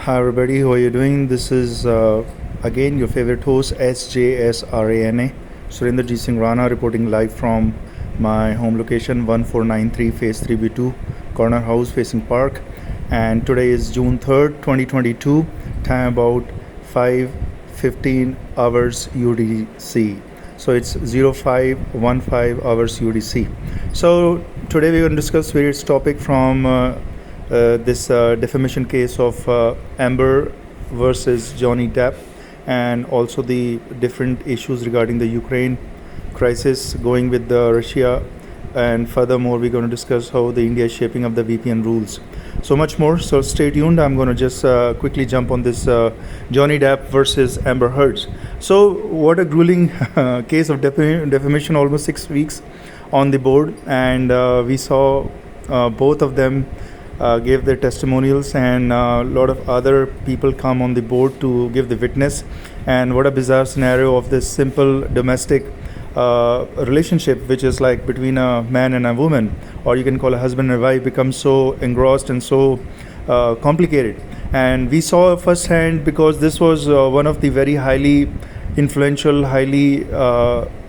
Hi everybody, how are you doing? This is again your favorite host sjsrana, Surinderjit Singh Rana, reporting live from my home location 1493 Phase 3B2 Corner House facing Park. And today is June 3rd, 2022, time about 5:15 hours UTC. So it's 0515 hours UTC. So today we're going to discuss various topic from this defamation case of Amber versus Johnny Depp, and also the different issues regarding the Ukraine crisis going with Russia. And furthermore, we're going to discuss how the India is shaping up the VPN rules. So much more. So stay tuned. I'm going to just quickly jump on this Johnny Depp versus Amber Heard. So what a grueling case of defamation, almost 6 weeks on the board, and we saw both of them gave their testimonials, and a lot of other people come on the board to give the witness. And what a bizarre scenario of this simple domestic relationship, which is like between a man and a woman, or you can call a husband and wife, becomes so engrossed and so complicated. And we saw firsthand, because this was one of the very highly influential, highly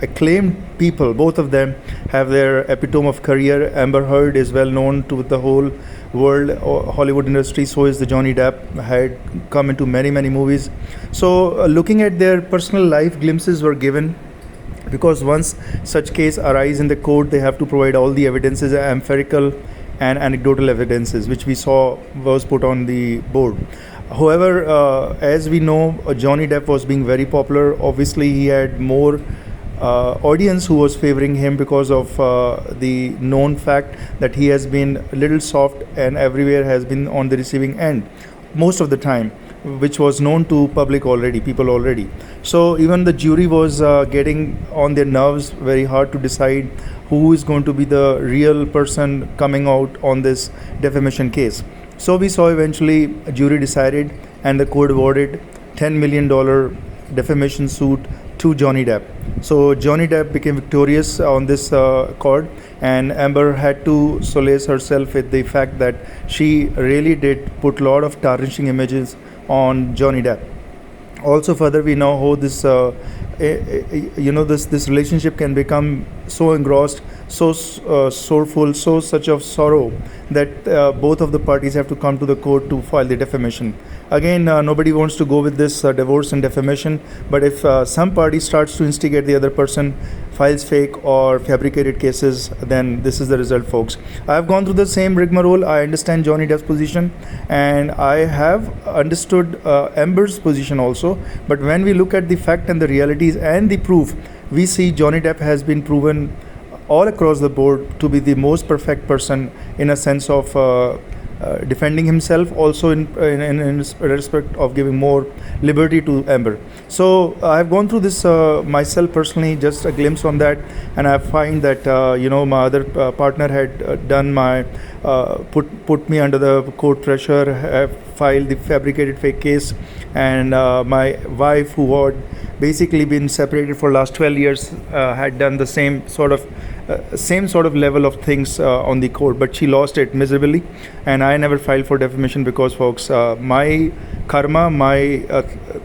acclaimed people. Both of them have their epitome of career. Amber Heard is well known to the whole world, Hollywood industry. So is the Johnny Depp, had come into many movies. So looking at their personal life, glimpses were given, because once such case arise in the court, they have to provide all the evidences, empirical and anecdotal evidences, which we saw was put on the board. However, as we know, Johnny Depp was being very popular. Obviously, he had more audience who was favoring him because of the known fact that he has been a little soft and everywhere has been on the receiving end most of the time, which was known to people already. So even the jury was getting on their nerves very hard to decide who is going to be the real person coming out on this defamation case. So we saw eventually a jury decided, and the court awarded $10 million defamation suit to Johnny Depp. So Johnny Depp became victorious on this court, and Amber had to solace herself with the fact that she really did put a lot of tarnishing images on Johnny Depp. Also, further, we know how this this relationship can become so engrossed, so sorrowful, so such of sorrow that both of the parties have to come to the court to file the defamation. Again, nobody wants to go with this divorce and defamation, but if some party starts to instigate the other person, files fake or fabricated cases, then this is the result, folks. I have gone through the same rigmarole. I understand Johnny Depp's position, and I have understood Amber's position also. But when we look at the fact and the realities and the proof, we see Johnny Depp has been proven all across the board to be the most perfect person in a sense of defending himself, also in respect of giving more liberty to Amber. So I've gone through this myself personally, just a glimpse on that, and I find that my other partner had done my put me under the court pressure, have filed the fabricated fake case, and my wife, who had basically been separated for last 12 years, had done the same sort of level of things on the court, but she lost it miserably. And I never filed for defamation because, folks, my karma, my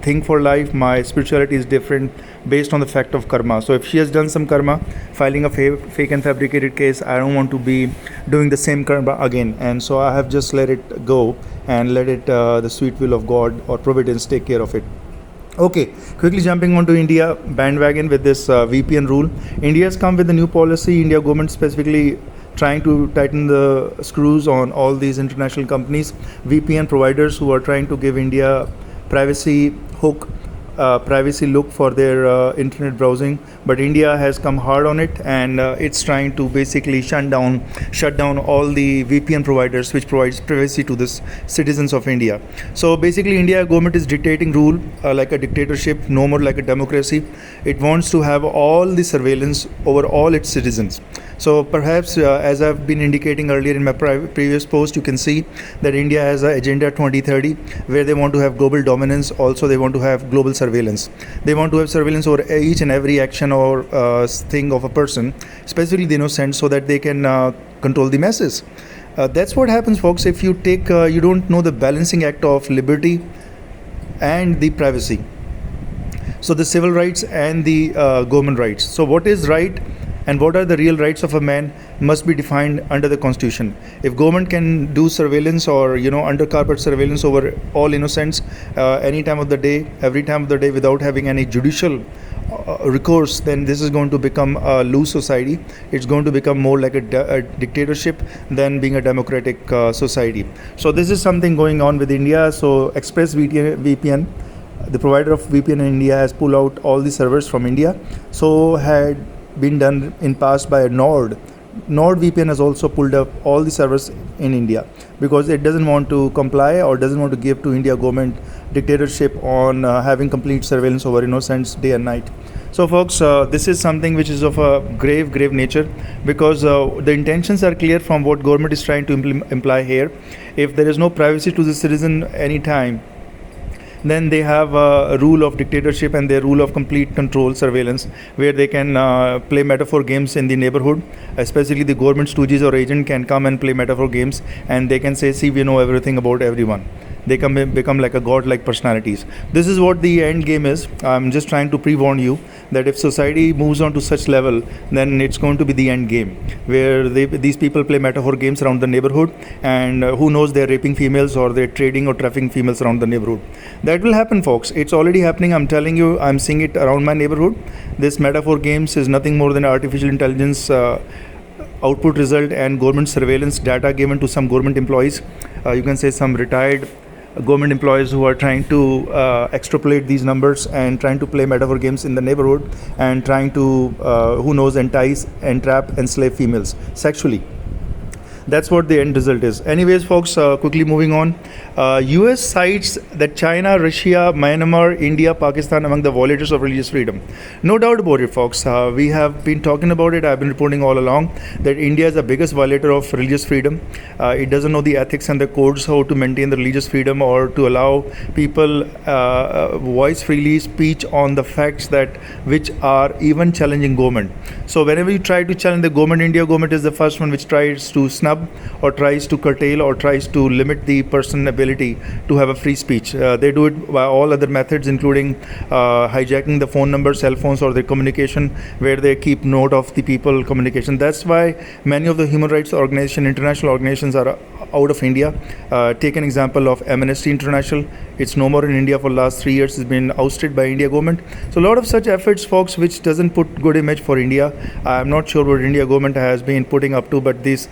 thing for life, my spirituality is different based on the fact of karma. So if she has done some karma, filing a fake and fabricated case, I don't want to be doing the same karma again. And so I have just let it go and let it the sweet will of God or providence take care of it. Okay, quickly jumping onto India bandwagon with this VPN rule. India has come with a new policy. India government specifically trying to tighten the screws on all these international companies, VPN providers, who are trying to give India privacy look for their internet browsing. But India has come hard on it, and it's trying to basically shut down all the VPN providers which provides privacy to the citizens of India. So basically, India government is dictating rule like a dictatorship, no more like a democracy. It wants to have all the surveillance over all its citizens. So perhaps, as I've been indicating earlier in my previous post, you can see that India has an Agenda 2030 where they want to have global dominance. Also, they want to have global surveillance. They want to have surveillance over each and every action or thing of a person, especially the innocent, so that they can control the masses. That's what happens, folks, if you take you don't know the balancing act of liberty and the privacy. So the civil rights and the government rights. So what is right and what are the real rights of a man must be defined under the constitution. If government can do surveillance or under carpet surveillance over all innocents any time of the day, every time of the day, without having any judicial recourse, then this is going to become a loose society. It's going to become more like a dictatorship than being a democratic society. So this is something going on with India. So ExpressVPN, the provider of VPN in India, has pulled out all the servers from India. So had been done in past by NordVPN has also pulled up all the servers in India because it doesn't want to comply or doesn't want to give to India government dictatorship on having complete surveillance over innocents day and night. So folks, this is something which is of a grave nature, because the intentions are clear from what government is trying to imply here. If there is no privacy to the citizen anytime, then they have a rule of dictatorship and their rule of complete control surveillance, where they can play metaphor games in the neighborhood. Especially the government stooges or agent can come and play metaphor games, and they can say, see, we know everything about everyone. They can become like a god-like personalities. This is what the end game is. I'm just trying to pre-warn you that if society moves on to such level, then it's going to be the end game, where these people play metaphor games around the neighborhood, and who knows, they're raping females or they're trading or trafficking females around the neighborhood. That will happen, folks. It's already happening. I'm telling you, I'm seeing it around my neighborhood. This metaphor games is nothing more than artificial intelligence output result and government surveillance data given to some government employees. You can say some retired government employees who are trying to extrapolate these numbers and trying to play metaphor games in the neighborhood and trying to, who knows, entice, entrap, enslave females sexually. That's what the end result is. Anyways, folks, quickly moving on. US cites that China, Russia, Myanmar, India, Pakistan among the violators of religious freedom. No doubt about it, folks. We have been talking about it. I've been reporting all along that India is the biggest violator of religious freedom. It doesn't know the ethics and the codes how to maintain the religious freedom or to allow people voice freely speech on the facts that which are even challenging government. So whenever you try to challenge the government, India government is the first one which tries to snub or tries to curtail or tries to limit the person's ability to have a free speech. They do it by all other methods, including hijacking the phone numbers, cell phones, or their communication, where they keep note of the people communication. That's why many of the human rights organizations, international organizations, are out of India. Take an example of Amnesty International. It's no more in India for last 3 years. It's been ousted by India government. So a lot of such efforts, folks, which doesn't put good image for India. I'm not sure what India government has been putting up to, but this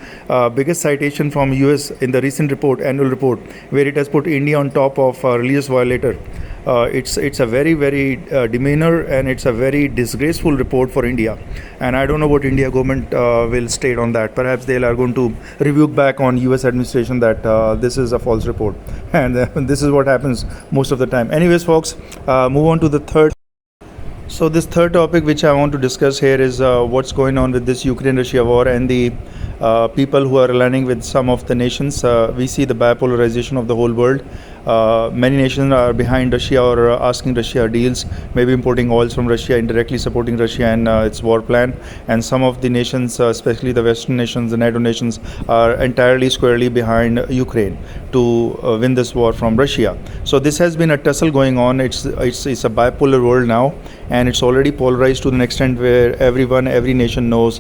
biggest citation from US in the recent report, annual report, where it has put India on top of religious violator. It's a very demeanor, and it's a very disgraceful report for India. And I don't know what India government will state on that. Perhaps they are going to rebuke back on US administration that this is a false report, and this is what happens most of the time. Anyways, folks, move on to the third. So this third topic which I want to discuss here is what's going on with this Ukraine-Russia war and the people who are aligning with some of the nations. We see the bipolarization of the whole world. Many nations are behind Russia or asking Russia deals, maybe importing oils from Russia, indirectly supporting Russia and its war plan. And some of the nations, especially the Western nations, the NATO nations, are entirely squarely behind Ukraine to win this war from Russia. So this has been a tussle going on. It's a bipolar world now, and it's already polarized to the extent where every nation knows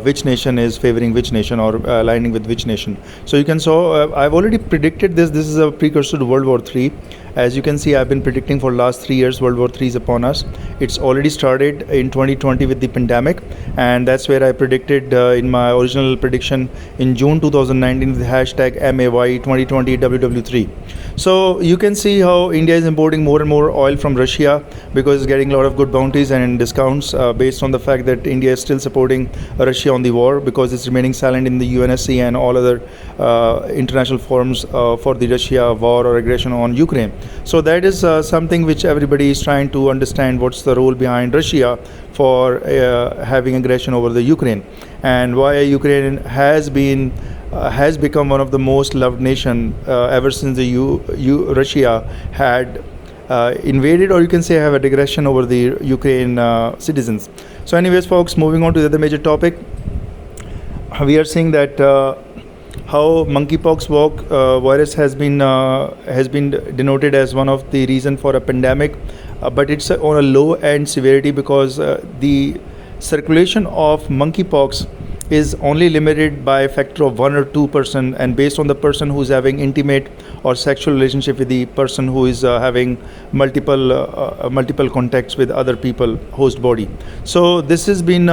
which nation is favoring which nation or aligning with which nation. So you can I've already predicted this. This is a precursor to World War III. As you can see, I've been predicting for last 3 years World War III is upon us. It's already started in 2020 with the pandemic, and that's where I predicted in my original prediction in June 2019 with the hashtag MAY 2020 WW3. So you can see how India is importing more and more oil from Russia because it's getting a lot of good bounties and discounts based on the fact that India is still supporting Russia on the war because it's remaining silent in the UNSC and all other international forums for the Russia war or aggression on Ukraine. So that is something which everybody is trying to understand, what's the role behind Russia for having aggression over the Ukraine, and why Ukraine has become one of the most loved nation ever since the Russia had invaded, or you can say have a aggression over the Ukraine citizens. So anyways, folks, moving on to the other major topic, we are seeing that how monkeypox virus has been denoted as one of the reason for a pandemic, but it's on a low end severity because the circulation of monkeypox is only limited by a factor of 1 or 2%, and based on the person who's having intimate or sexual relationship with the person who is having multiple contacts with other people host body. So this has been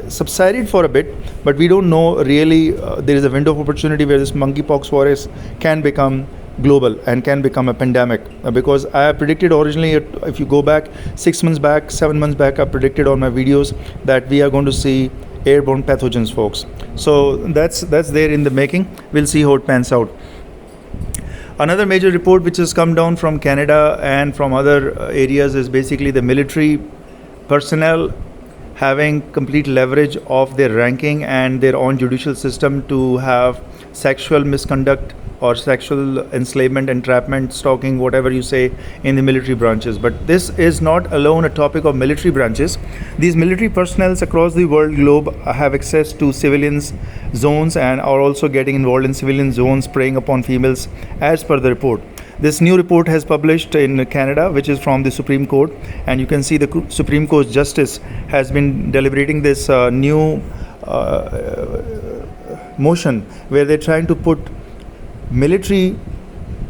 subsided for a bit, but we don't know really. There is a window of opportunity where this monkeypox virus can become global and can become a pandemic, because I predicted originally, if you go back 6 months back, 7 months back, I predicted on my videos that we are going to see airborne pathogens, folks. So that's there in the making. We'll see how it pans out. Another major report which has come down from Canada and from other areas is basically the military personnel having complete leverage of their ranking and their own judicial system to have sexual misconduct or sexual enslavement, entrapment, stalking, whatever you say, in the military branches. But this is not alone a topic of military branches. These military personnel across the world globe have access to civilians zones and are also getting involved in civilian zones, preying upon females, as per the report. This new report has published in Canada, which is from the Supreme Court, and you can see the Supreme Court Justice has been deliberating this new motion where they're trying to put military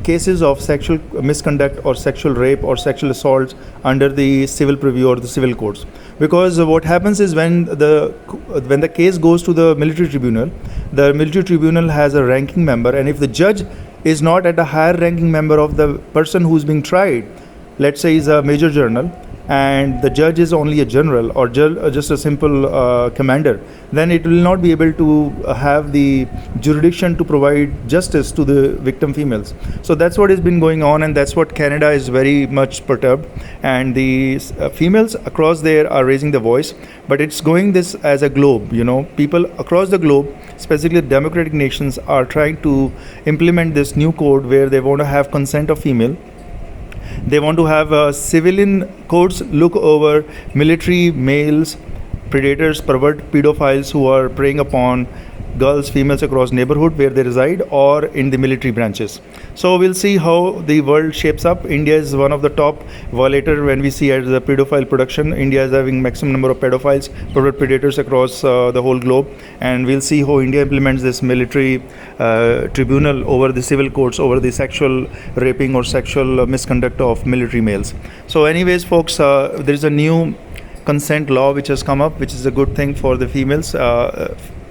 cases of sexual misconduct or sexual rape or sexual assaults under the civil purview or the civil courts. Because what happens is when the case goes to the military tribunal has a ranking member, and if the judge is not at a higher ranking member of the person who's being tried, let's say he's a major general, and the judge is only a general or just a simple commander, then it will not be able to have the jurisdiction to provide justice to the victim females. So that's what has been going on, and that's what Canada is very much perturbed, and the females across there are raising the voice. But it's going this as a globe, people across the globe, specifically democratic nations, are trying to implement this new code where they want to have consent of female. They want to have civilian courts look over military males, predators, pervert, pedophiles who are preying upon girls, females across neighborhood where they reside or in the military branches. So we'll see how the world shapes up. India is one of the top violator when we see as the pedophile production. India is having maximum number of pedophiles, pervert predators across the whole globe, and we'll see how India implements this military tribunal over the civil courts over the sexual raping or sexual misconduct of military males. So anyways, folks, there is a new consent law which has come up, which is a good thing for the females.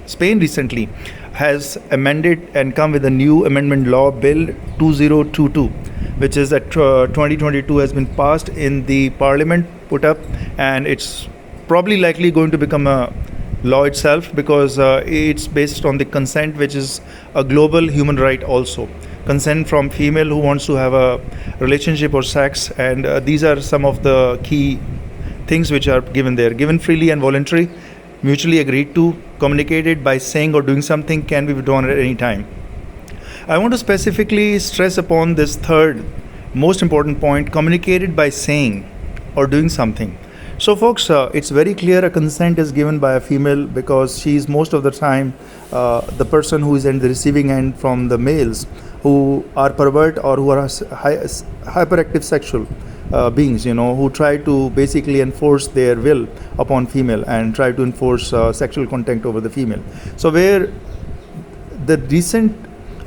Spain recently has amended and come with a new amendment law, Bill 2022, which is at 2022 has been passed in the parliament, put up, and it's probably likely going to become a law itself, because it's based on the consent, which is a global human right also. Consent from female who wants to have a relationship or sex, and these are some of the key things which are given there. Given freely and voluntary, mutually agreed to, communicated by saying or doing something, can be withdrawn at any time. I want to specifically stress upon this third most important point, communicated by saying or doing something. So folks, it's very clear a consent is given by a female, because she is most of the time the person who is in the receiving end from the males who are pervert or who are hyperactive sexual beings, who try to basically enforce their will upon female and try to enforce sexual contact over the female. So where the recent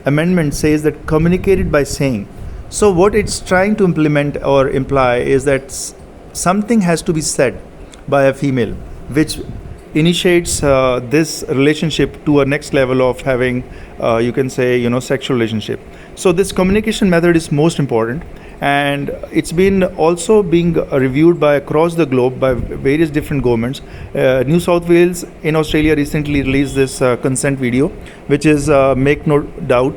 amendment says that communicated by saying, so what it's trying to implement or imply is that something has to be said by a female which initiates this relationship to a next level of having you can say sexual relationship. So this communication method is most important, and it's been also being reviewed by across the globe by various different governments. New South Wales in Australia recently released this consent video, which is make no doubt,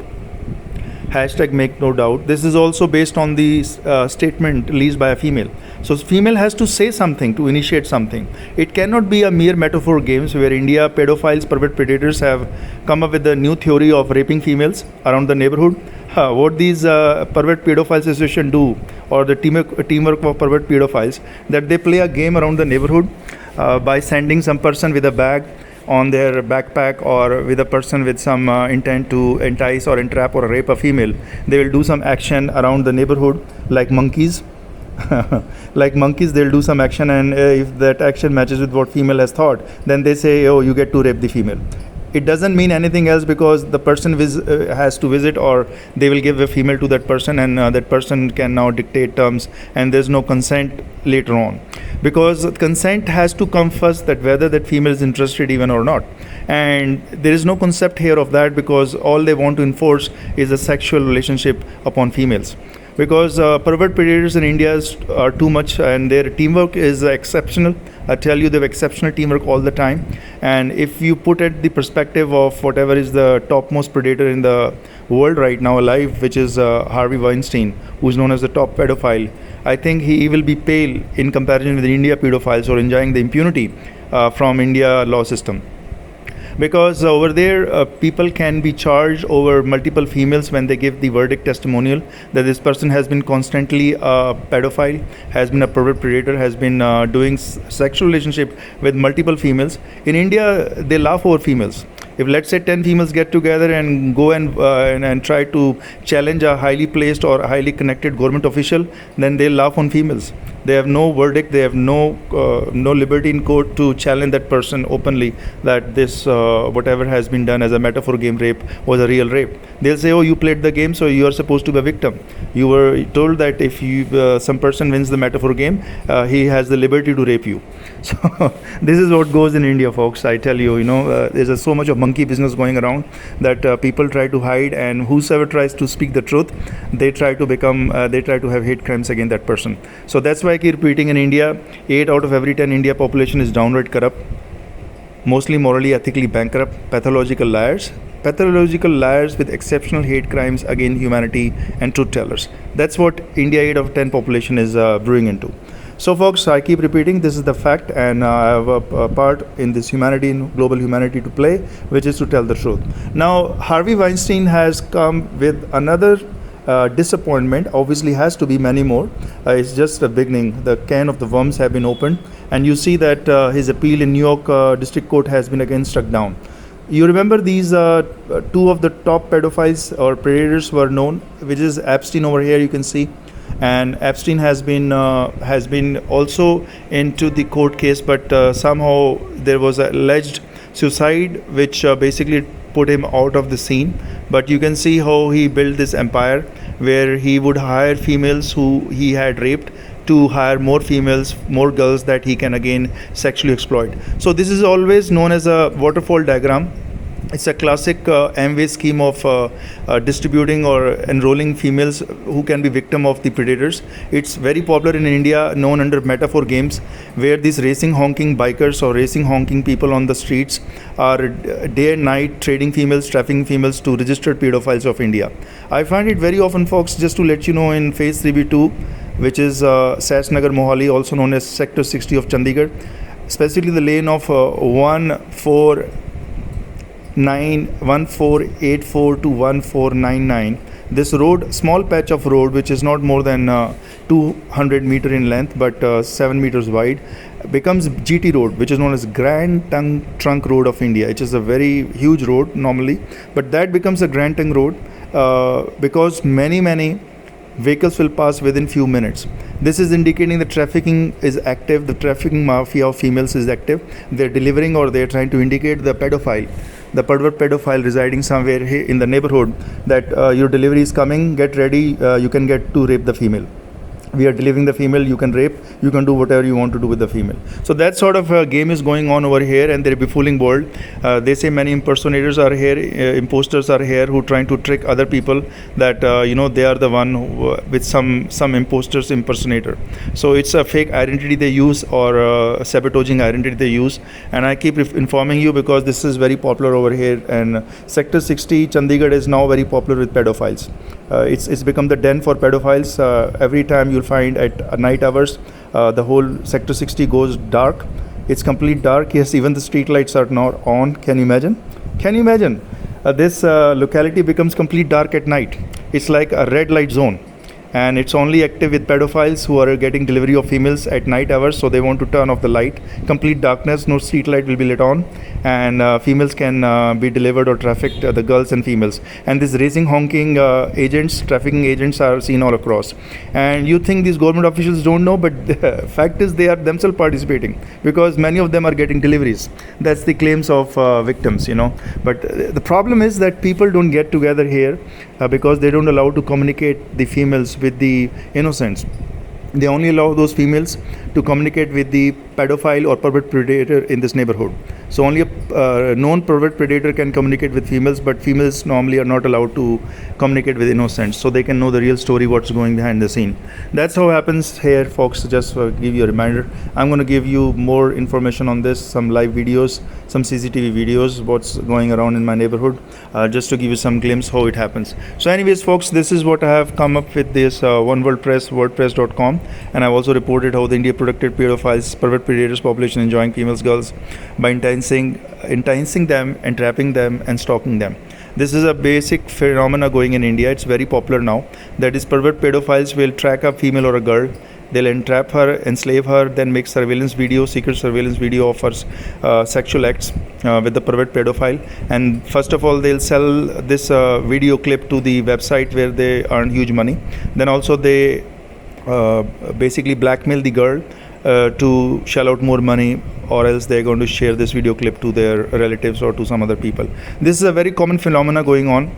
hashtag make no doubt. This is also based on the statement released by a female. So female has to say something to initiate something. It cannot be a mere metaphor games where India pedophiles, pervert predators have come up with a new theory of raping females around the neighborhood. What these pervert pedophile association do, or the teamwork of pervert pedophiles, that they play a game around the neighborhood by sending some person with a bag on their backpack or with a person with some intent to entice or entrap or rape a female, they will do some action around the neighborhood like monkeys. Like monkeys, they'll do some action, and if that action matches with what female has thought, then they say, oh, you get to rape the female. It doesn't mean anything else, because the person has to visit, or they will give a female to that person, and that person can now dictate terms, and there's no consent later on, because consent has to come first, that whether that female is interested even or not. And there is no concept here of that, because all they want to enforce is a sexual relationship upon females. Because pervert predators in India are too much, and their teamwork is exceptional. I tell you, they have exceptional teamwork all the time. And if you put it the perspective of whatever is the topmost predator in the world right now alive, which is Harvey Weinstein, who is known as the top pedophile, I think he will be pale in comparison with the India pedophiles, or enjoying the impunity from India law system. Because over there, people can be charged over multiple females when they give the verdict testimonial that this person has been constantly a pedophile, has been a pervert predator, has been doing sexual relationship with multiple females. In India, they laugh over females. If, let's say, 10 females get together and go and try to challenge a highly placed or highly connected government official, then they laugh on females. They have no verdict, they have no liberty in court to challenge that person openly, that this whatever has been done as a metaphor game rape was a real rape. They'll say, oh, you played the game, so you are supposed to be a victim. You were told that if some person wins the metaphor game, he has the liberty to rape you. So this is what goes in India, folks. I tell you, there's so much of monkey business going around that people try to hide, and whosoever tries to speak the truth, they try to have hate crimes against that person. So that's why I keep repeating, in India, 8 out of every 10 India population is downright corrupt, mostly morally, ethically bankrupt, pathological liars with exceptional hate crimes against humanity, and truth tellers. That's what India 8 out of 10 population is brewing into. So folks, I keep repeating, this is the fact, and I have a part in this humanity, in global humanity, to play, which is to tell the truth. Now, Harvey Weinstein has come with another disappointment. Obviously has to be many more. It's just the beginning. The can of the worms have been opened, and you see that his appeal in New York District Court has been again struck down. You remember these two of the top pedophiles or predators were known, which is Epstein over here, you can see. And Epstein has been also into the court case, but somehow there was an alleged suicide, which basically put him out of the scene. But you can see how he built this empire, where he would hire females who he had raped to hire more females, more girls that he can again sexually exploit. So this is always known as a waterfall diagram. It's a classic Amway scheme of distributing or enrolling females who can be victim of the predators. It's very popular in India, known under metaphor games, where these racing honking bikers or racing honking people on the streets are day and night trading females, trafficking females to registered pedophiles of India. I find it very often, folks, just to let you know, in phase 3B2, which is SAS Nagar Mohali, also known as Sector 60 of Chandigarh, specifically the lane of 1484 to 1499. This road, small patch of road, which is not more than 200 meter in length but 7 meters wide, becomes GT road, which is known as Grand Trunk Road of India. It is a very huge road normally, but that becomes a Grand Trunk Road because many vehicles will pass within few minutes. This is indicating the trafficking is active, the trafficking mafia of females is active. They're delivering, or they're trying to indicate the pedophile, the pervert pedophile residing somewhere in the neighborhood, that your delivery is coming, get ready, you can get to rape the female. We are delivering the female, you can rape, you can do whatever you want to do with the female. So that sort of game is going on over here, and they're befooling world. They say many impersonators are here, imposters are here, who trying to trick other people that they are the one who, with some imposters impersonator. So it's a fake identity they use, or a sabotaging identity they use. And I keep informing you because this is very popular over here, and Sector 60 Chandigarh is now very popular with pedophiles. It's become the den for pedophiles. Every time you'll find at night hours, the whole Sector 60 goes dark. It's complete dark. Yes, even the street lights are not on. Can you imagine? This locality becomes complete dark at night. It's like a red light zone. and it's only active with pedophiles who are getting delivery of females at night hours. So they want to turn off the light, complete darkness, no street light will be lit on, and females can be delivered or trafficked, the girls and females. And these racing honking agents, trafficking agents, are seen all across. And you think these government officials don't know, but the fact is they are themselves participating, because many of them are getting deliveries. That's the claims of victims, But the problem is that people don't get together here because they don't allow to communicate the females with the innocents. They only allow those females to communicate with the pedophile or pervert predator in this neighborhood. So only a known pervert predator can communicate with females, but females normally are not allowed to communicate with innocents, so they can know the real story, what's going behind the scene. That's how it happens here, folks. Just give you a reminder. I'm going to give you more information on this, some live videos, some CCTV videos, what's going around in my neighborhood, just to give you some glimpse how it happens. So anyways, folks, this is what I have come up with this One World Press, wordpress.com, and I've also reported how the India protected pedophiles, pervert predators population enjoying females, girls by enticing them, entrapping them, and stalking them. This is a basic phenomena going in India. It's very popular now. That is, pervert pedophiles will track a female or a girl. They'll entrap her, enslave her, then make surveillance video, secret surveillance video of her sexual acts with the pervert pedophile. And first of all, they'll sell this video clip to the website where they earn huge money. Then also they basically blackmail the girl to shell out more money, or else they're going to share this video clip to their relatives or to some other people. This is a very common phenomena going on.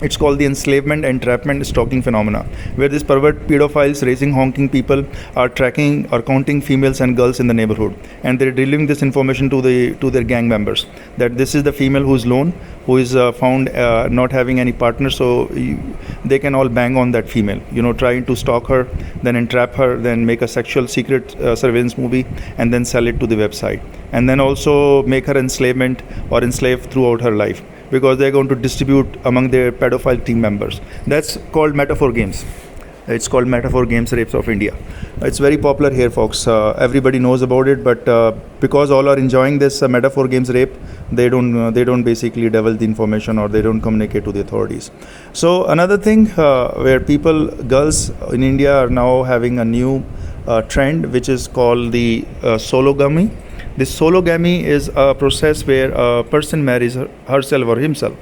It's called the enslavement, entrapment, stalking phenomena, where these pervert pedophiles, racing honking people, are tracking or counting females and girls in the neighborhood, and they're delivering this information to their gang members, that this is the female who's lone, who is found not having any partner, so they can all bang on that female, trying to stalk her, then entrap her, then make a sexual secret surveillance movie, and then sell it to the website, and then also make her enslavement or enslave throughout her life, because they're going to distribute among their pedophile team members. That's called metaphor games. It's called metaphor games rapes of India. It's very popular here, folks. Everybody knows about it, but because all are enjoying this metaphor games rape, they don't basically divulge the information, or they don't communicate to the authorities. So another thing where girls in India are now having a new trend, which is called the sologamy. This sologamy is a process where a person marries herself or himself,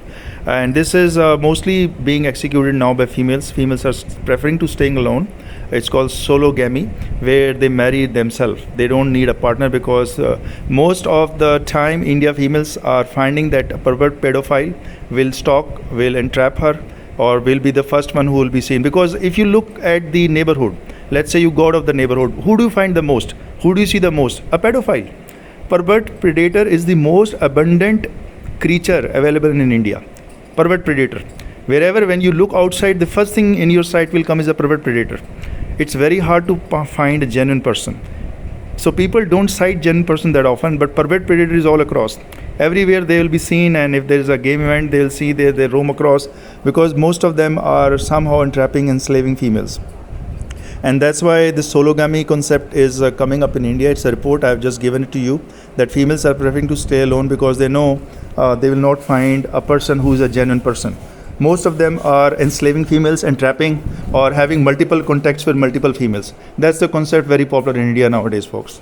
and this is mostly being executed now by females. Females are preferring to staying alone. It's called sologamy, where they marry themselves. They don't need a partner, because most of the time India females are finding that a pervert pedophile will stalk, will entrap her, or will be the first one who will be seen. Because if you look at the neighborhood, let's say you go out of the neighborhood, who do you find the most? Who do you see the most? A pedophile. Pervert predator is the most abundant creature available in India. Pervert predator. Wherever, when you look outside, the first thing in your sight will come is a pervert predator. It's very hard to find a genuine person. So people don't cite genuine person that often, but pervert predator is all across. Everywhere they will be seen, and if there is a game event, they'll see they roam across, because most of them are somehow entrapping and enslaving females. And that's why the sologamy concept is coming up in India. It's a report, I've just given it to you, that females are preferring to stay alone because they know they will not find a person who is a genuine person. Most of them are enslaving females, entrapping, or having multiple contacts with multiple females. That's the concept very popular in India nowadays, folks.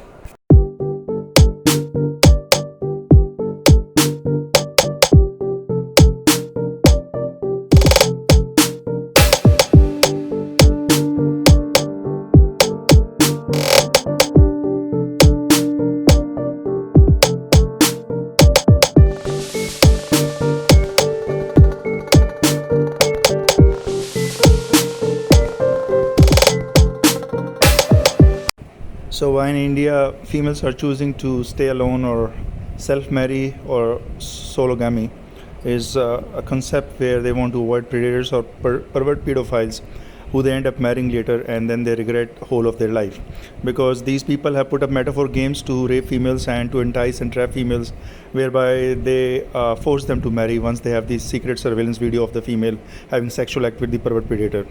So why in India females are choosing to stay alone or self-marry or sologamy is a concept where they want to avoid predators or pervert pedophiles who they end up marrying later, and then they regret whole of their life, because these people have put up metaphor games to rape females and to entice and trap females, whereby they force them to marry once they have the secret surveillance video of the female having sexual act with the pervert predator.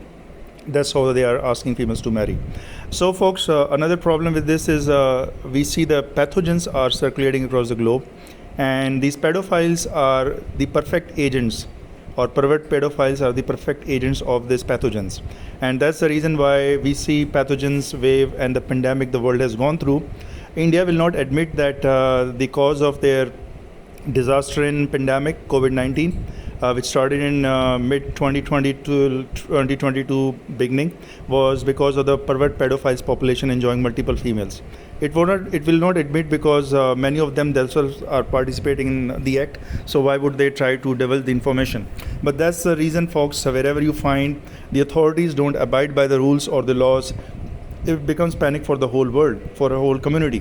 That's how they are asking females to marry. So folks, another problem with this is we see the pathogens are circulating across the globe, and these pedophiles are the perfect agents or pervert pedophiles are the perfect agents of these pathogens. And that's the reason why we see pathogens wave and the pandemic the world has gone through. India will not admit that the cause of their disaster in pandemic, COVID-19, which started in mid 2020 to 2022 beginning, was because of the pervert pedophiles population enjoying multiple females. It will not admit because many of them themselves are participating in the act. So why would they try to divulge the information? But that's the reason, folks. Wherever you find the authorities don't abide by the rules or the laws, it becomes panic for the whole world, for a whole community.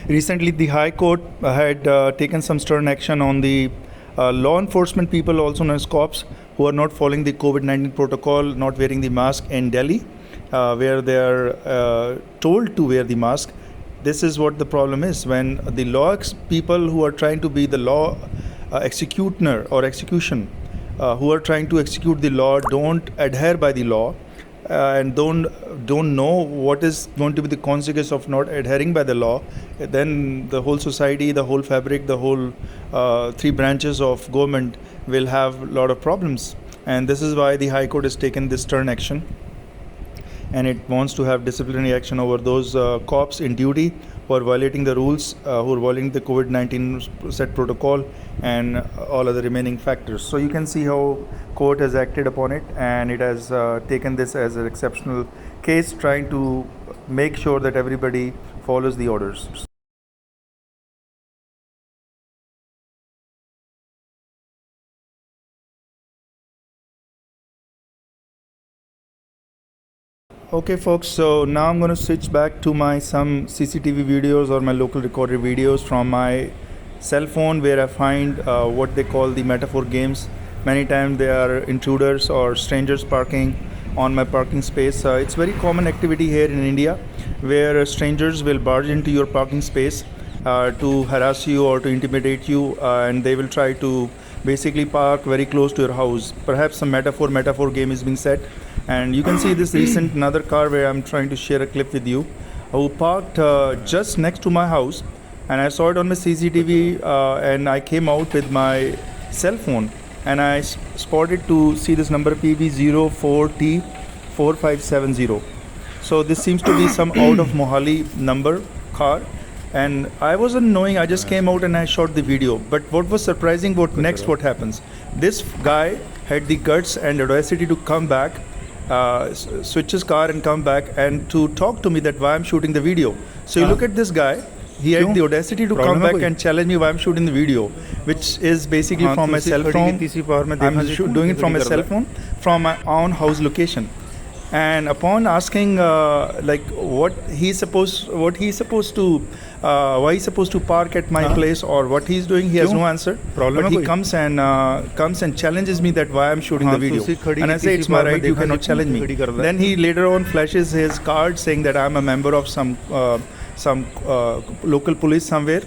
Recently, the High Court had taken some stern action on the law enforcement people, also known as cops, who are not following the COVID-19 protocol, not wearing the mask in Delhi, where they are told to wear the mask. This is what the problem is. When the law people who are trying to be the law executioner or execution, who are trying to execute the law, don't adhere by the law, and don't know what is going to be the consequence of not adhering by the law, then the whole society, the whole fabric, the whole three branches of government will have a lot of problems. And this is why the High Court has taken this stern action, and it wants to have disciplinary action over those cops in duty who are violating the rules, who are violating the COVID-19 set protocol and all other remaining factors. So you can see how court has acted upon it, and it has taken this as an exceptional case, trying to make sure that everybody follows the orders. Okay, folks, so now I'm going to switch back to my some CCTV videos or my local recorded videos from my cell phone, where I find what they call the metaphor games. Many times they are intruders or strangers parking on my parking space. It's very common activity here in India, where strangers will barge into your parking space to harass you or to intimidate you, and they will try to basically park very close to your house. Perhaps some metaphor game is being set. And you can see this recent another car where I'm trying to share a clip with you, who parked just next to my house, and I saw it on my CCTV, and I came out with my cell phone, and I spotted to see this number PB04T4570. So this seems to be some out of Mohali number car, and I wasn't knowing. I just came out and I shot the video. But what was surprising, what happens? This guy had the guts and audacity to come back, switch his car and come back and to talk to me that why I'm shooting the video. So you look at this guy, he had the audacity to come back and challenge me why I'm shooting the video, which is basically from my cell phone. I'm doing it from my cell phone, from my own house location. And upon asking why he's supposed to park at my place or what he's doing, he has no answer. But he comes and challenges me that why I'm shooting the video, and I say it's my right, you cannot challenge me. Then he later on flashes his card saying that I'm a member of some local police somewhere,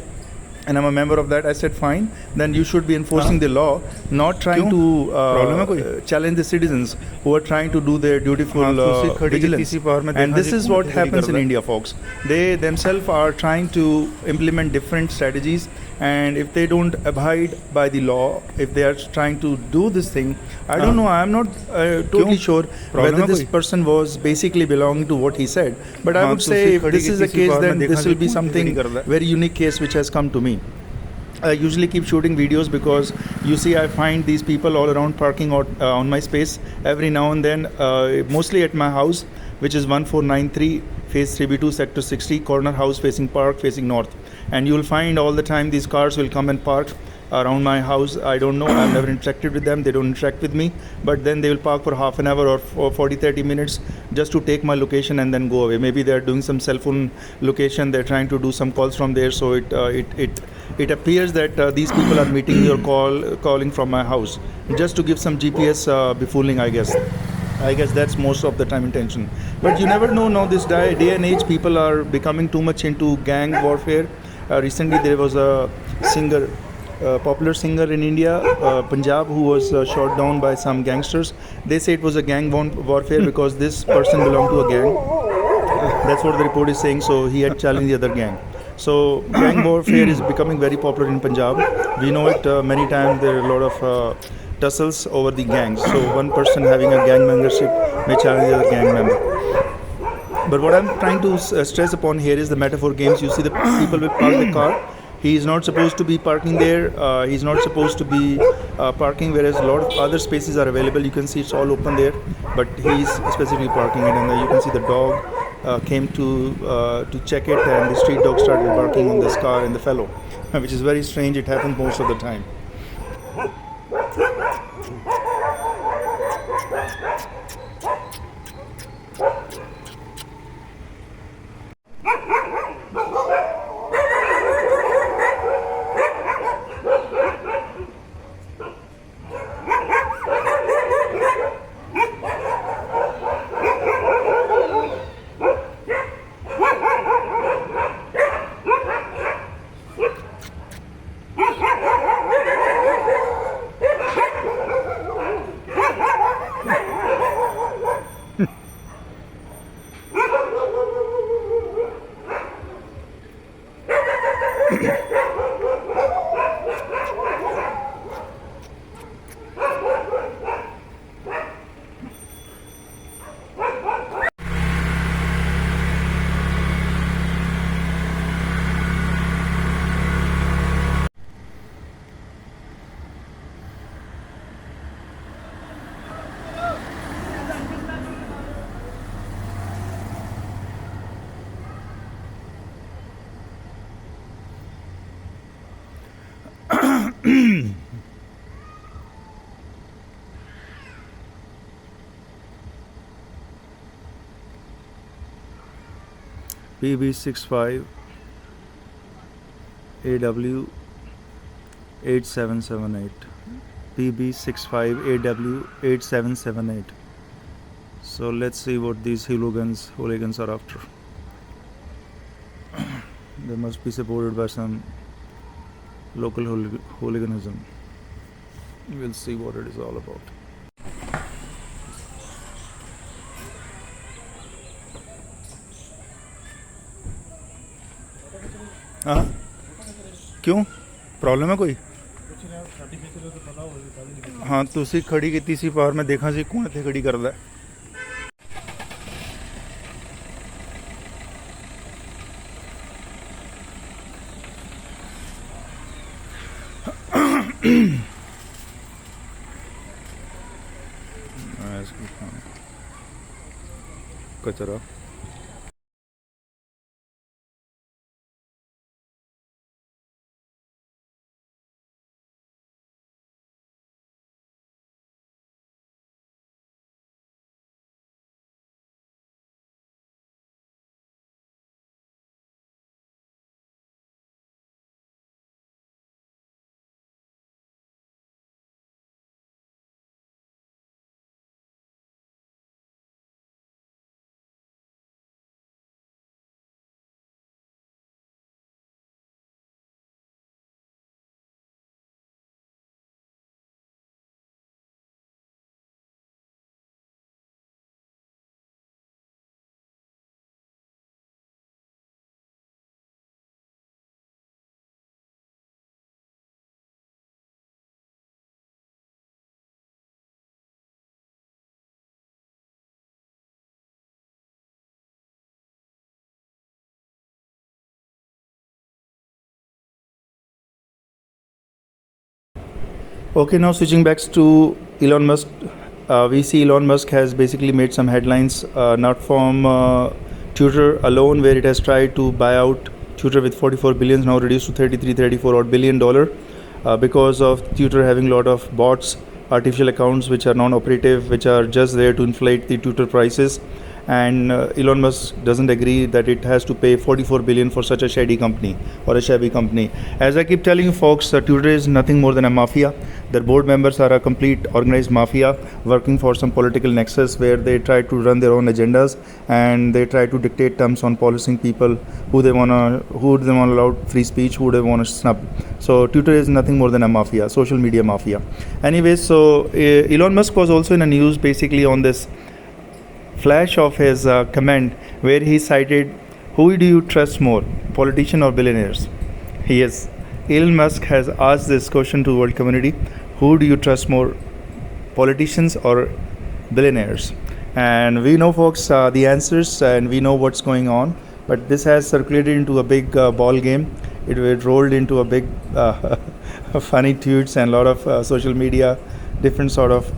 and I'm a member of that. I said fine, then you should be enforcing the law, not trying to challenge the citizens who are trying to do their dutiful vigilance. And this is what happens in India, folks. They themselves are trying to implement different strategies, and if they don't abide by the law, if they are trying to do this thing, I don't know, I'm not totally sure whether this person was basically belonging to what he said, but I would say if this is the case, then this will be something very unique case which has come to me. I usually keep shooting videos because you see I find these people all around parking on my space every now and then, mostly at my house, which is 1493 phase 3B2 sector 60, corner house facing park, facing north. And you will find all the time these cars will come and park around my house. I don't know, I've never interacted with them, they don't interact with me, but then they will park for half an hour or for 40-30 minutes just to take my location and then go away. Maybe they're doing some cell phone location, they're trying to do some calls from there, so it appears that these people are meeting me or calling from my house just to give some GPS befooling, I guess that's most of the time intention. But you never know, now this day and age, people are becoming too much into gang warfare. Recently there was a singer, popular singer in India, Punjab, who was shot down by some gangsters. They say it was a gang warfare because this person belonged to a gang. That's what the report is saying. So he had challenged the other gang. So gang warfare is becoming very popular in Punjab. We know it many times. There are a lot of tussles over the gangs. So one person having a gang membership may challenge the other gang member. But what I'm trying to stress upon here is the metaphor games. You see the people will park the car. He is not supposed to be parking there. He's not supposed to be parking, whereas a lot of other spaces are available. You can see it's all open there, but he's specifically parking it. And you can see the dog came to check it, and the street dog started barking on this car and the fellow, which is very strange. It happens most of the time. PB65 AW 8778. PB65 AW 8778. So let's see what these hooligans are after. They must be supported by some local hooliganism. We'll see what it is all about. हाँ क्यों problem है कोई हाँ तुसी खड़ी की सी पार मैं देखा सी कौन इत्थे खड़ी करदा कचरा Okay, now switching back to Elon Musk. We see Elon Musk has basically made some headlines, not from Twitter alone, where it has tried to buy out Twitter with 44 billion, now reduced to 34 odd billion dollar, because of Twitter having a lot of bots, artificial accounts which are non-operative, which are just there to inflate the Twitter prices. And Elon Musk doesn't agree that it has to pay 44 billion for such a shady company or a shabby company. As I keep telling you folks, Twitter is nothing more than a mafia. Their board members are a complete organized mafia working for some political nexus where they try to run their own agendas and they try to dictate terms on policing people, who they wanna allow free speech, who they wanna snub. So Twitter is nothing more than a mafia, social media mafia. Anyways, so Elon Musk was also in the news basically on this flash of his comment where he cited, who do you trust more, politician or billionaires? Yes, Elon Musk has asked this question to world community, who do you trust more, politicians or billionaires? And we know, folks, the answers, and we know what's going on. But this has circulated into a big ball game. It rolled into a big funny tweets and a lot of social media. Different sort of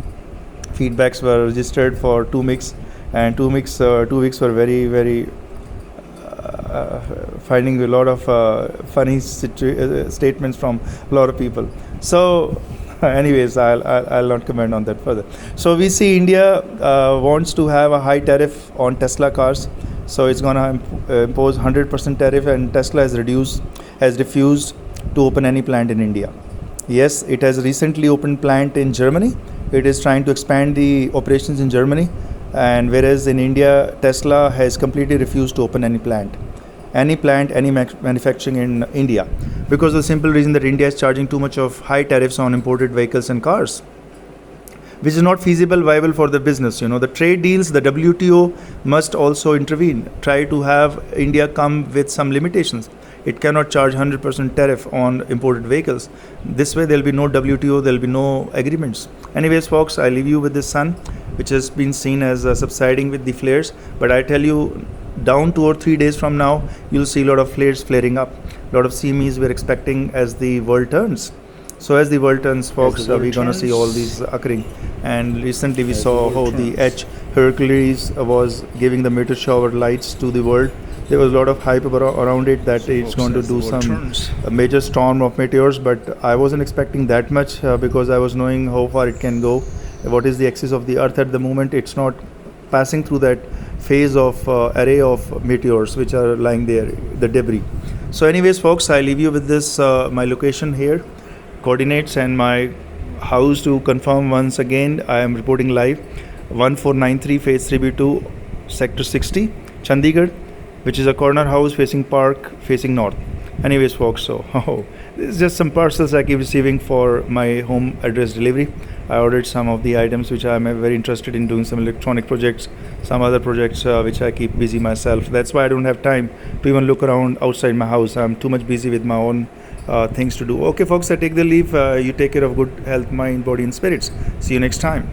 feedbacks were registered for 2 weeks, and 2 weeks were very, very finding a lot of funny statements from a lot of people. So anyways, I'll not comment on that further. So we see India wants to have a high tariff on Tesla cars. So it's going to impose 100% tariff, and Tesla has refused to open any plant in India. Yes, it has recently opened plant in Germany. It is trying to expand the operations in Germany, and whereas in India, Tesla has completely refused to open any manufacturing in India, because of the simple reason that India is charging too much of high tariffs on imported vehicles and cars, which is not viable for the business. The trade deals, the WTO must also intervene, try to have India come with some limitations. It cannot charge 100% tariff on imported vehicles. This way, there will be no WTO, there will be no agreements. Anyways, folks, I leave you with the sun, which has been seen as subsiding with the flares. But I tell you, down 2 or 3 days from now, you'll see a lot of flares flaring up. A lot of CMEs we're expecting as the world turns. So as the world turns, folks, we're going to see all these occurring. And recently we saw how the Hercules was giving the meteor shower lights to the world. There was a lot of hype around it that it's going to do a major storm of meteors, but I wasn't expecting that much because I was knowing how far it can go. What is the axis of the Earth at the moment? It's not passing through that phase of array of meteors which are lying there, the debris. So anyways, folks, I leave you with this, my location here, coordinates, and my house to confirm once again. I am reporting live, 1493 phase 3B2 sector 60, Chandigarh, which is a corner house facing park, facing north. Anyways, folks, so this is just some parcels I keep receiving for my home address delivery. I ordered some of the items which I am very interested in doing, some electronic projects, some other projects which I keep busy myself. That's why I don't have time to even look around outside my house. I'm too much busy with my own things to do. Okay, folks, I take the leave. You take care of good health, mind, body, and spirits. See you next time.